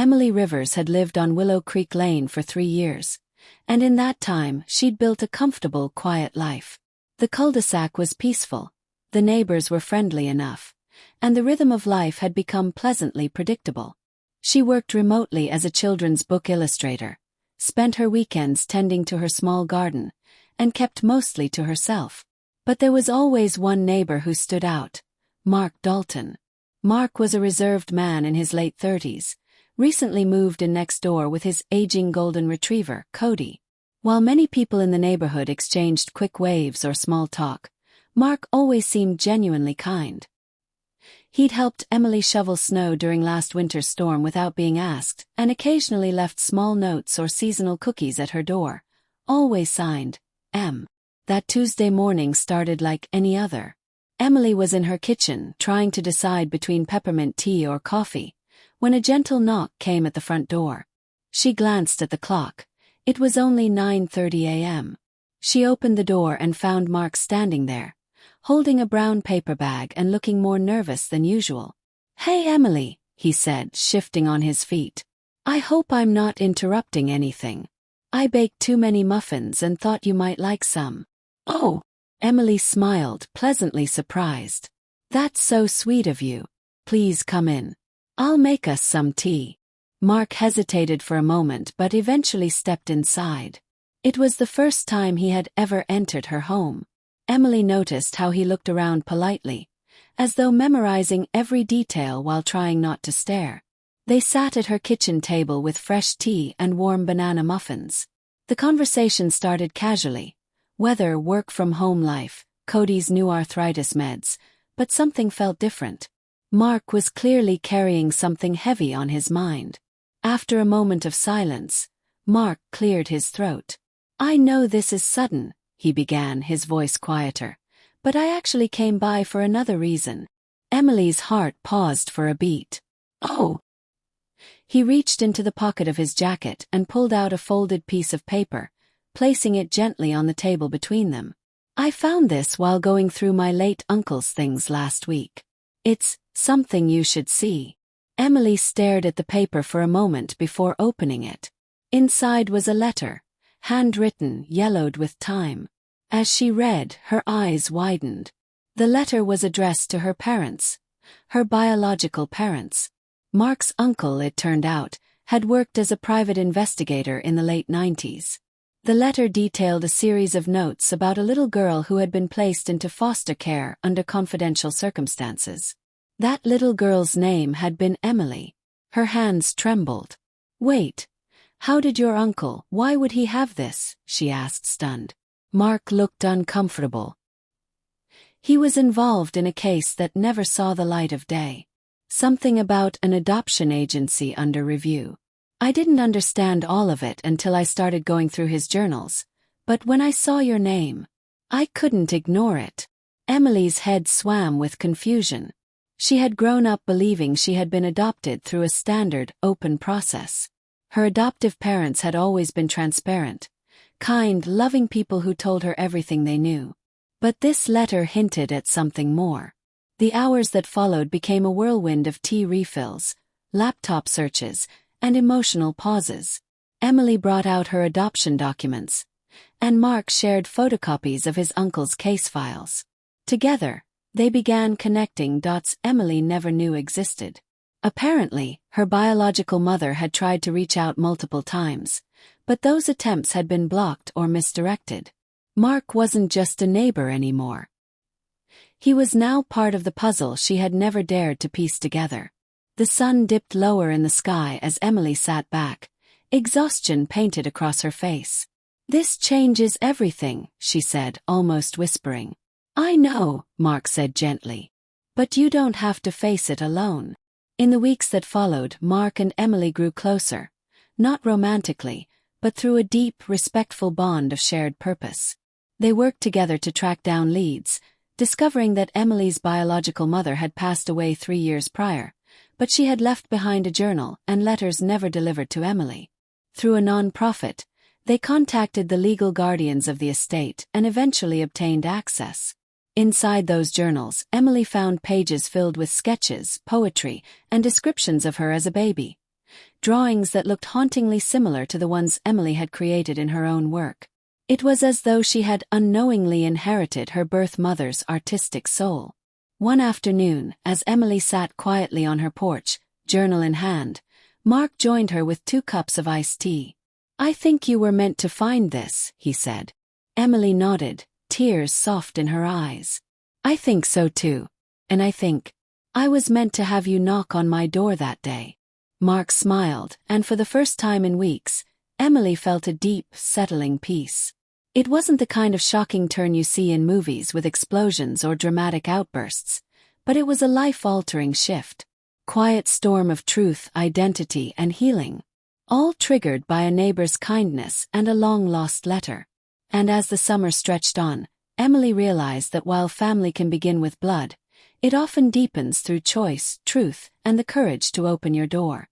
Emily Rivers had lived on Willow Creek Lane for 3 years, and in that time she'd built a comfortable, quiet life. The cul-de-sac was peaceful, the neighbors were friendly enough, and the rhythm of life had become pleasantly predictable. She worked remotely as a children's book illustrator, spent her weekends tending to her small garden, and kept mostly to herself. But there was always one neighbor who stood out: Mark Dalton. Mark was a reserved man in his late 30s, recently moved in next door with his aging golden retriever, Cody. While many people in the neighborhood exchanged quick waves or small talk, Mark always seemed genuinely kind. He'd helped Emily shovel snow during last winter's storm without being asked, and occasionally left small notes or seasonal cookies at her door, always signed, M. That Tuesday morning started like any other. Emily was in her kitchen, trying to decide between peppermint tea or coffee, when a gentle knock came at the front door. She glanced at the clock. It was only 9:30 a.m. She opened the door and found Mark standing there, holding a brown paper bag and looking more nervous than usual. "Hey Emily," he said, shifting on his feet. "I hope I'm not interrupting anything. I baked too many muffins and thought you might like some." "Oh," Emily smiled, pleasantly surprised. "That's so sweet of you. Please come in. I'll make us some tea." Mark hesitated for a moment but eventually stepped inside. It was the first time he had ever entered her home. Emily noticed how he looked around politely, as though memorizing every detail while trying not to stare. They sat at her kitchen table with fresh tea and warm banana muffins. The conversation started casually: weather, work-from-home life, Cody's new arthritis meds, but something felt different. Mark was clearly carrying something heavy on his mind. After a moment of silence, Mark cleared his throat. "I know this is sudden," he began, his voice quieter, "but I actually came by for another reason." Emily's heart paused for a beat. "Oh." He reached into the pocket of his jacket and pulled out a folded piece of paper, placing it gently on the table between them. "I found this while going through my late uncle's things last week. It's something you should see." Emily stared at the paper for a moment before opening it. Inside was a letter, handwritten, yellowed with time. As she read, her eyes widened. The letter was addressed to her parents, her biological parents. Mark's uncle, it turned out, had worked as a private investigator in the late 90s. The letter detailed a series of notes about a little girl who had been placed into foster care under confidential circumstances. That little girl's name had been Emily. Her hands trembled. "Wait, how did your uncle, why would he have this?" she asked, stunned. Mark looked uncomfortable. He was involved in a case that never saw the light of day. Something about an adoption agency under review. "I didn't understand all of it until I started going through his journals, but when I saw your name, I couldn't ignore it." Emily's head swam with confusion. She had grown up believing she had been adopted through a standard, open process. Her adoptive parents had always been transparent, kind, loving people who told her everything they knew. But this letter hinted at something more. The hours that followed became a whirlwind of tea refills, laptop searches, and emotional pauses. Emily brought out her adoption documents, and Mark shared photocopies of his uncle's case files. Together, they began connecting dots Emily never knew existed. Apparently, her biological mother had tried to reach out multiple times, but those attempts had been blocked or misdirected. Mark wasn't just a neighbor anymore. He was now part of the puzzle she had never dared to piece together. The sun dipped lower in the sky as Emily sat back, exhaustion painted across her face. "This changes everything," she said, almost whispering. "I know," Mark said gently. "But you don't have to face it alone." In the weeks that followed, Mark and Emily grew closer, not romantically, but through a deep, respectful bond of shared purpose. They worked together to track down leads, discovering that Emily's biological mother had passed away 3 years prior, but she had left behind a journal and letters never delivered to Emily. Through a non-profit, they contacted the legal guardians of the estate and eventually obtained access. Inside those journals, Emily found pages filled with sketches, poetry, and descriptions of her as a baby, drawings that looked hauntingly similar to the ones Emily had created in her own work. It was as though she had unknowingly inherited her birth mother's artistic soul. One afternoon, as Emily sat quietly on her porch, journal in hand, Mark joined her with 2 cups of iced tea. "I think you were meant to find this," he said. Emily nodded, tears soft in her eyes. "I think so too. And I think I was meant to have you knock on my door that day." Mark smiled, and for the first time in weeks, Emily felt a deep, settling peace. It wasn't the kind of shocking turn you see in movies with explosions or dramatic outbursts, but it was a life-altering shift. Quiet storm of truth, identity, and healing, all triggered by a neighbor's kindness and a long-lost letter. And as the summer stretched on, Emily realized that while family can begin with blood, it often deepens through choice, truth, and the courage to open your door.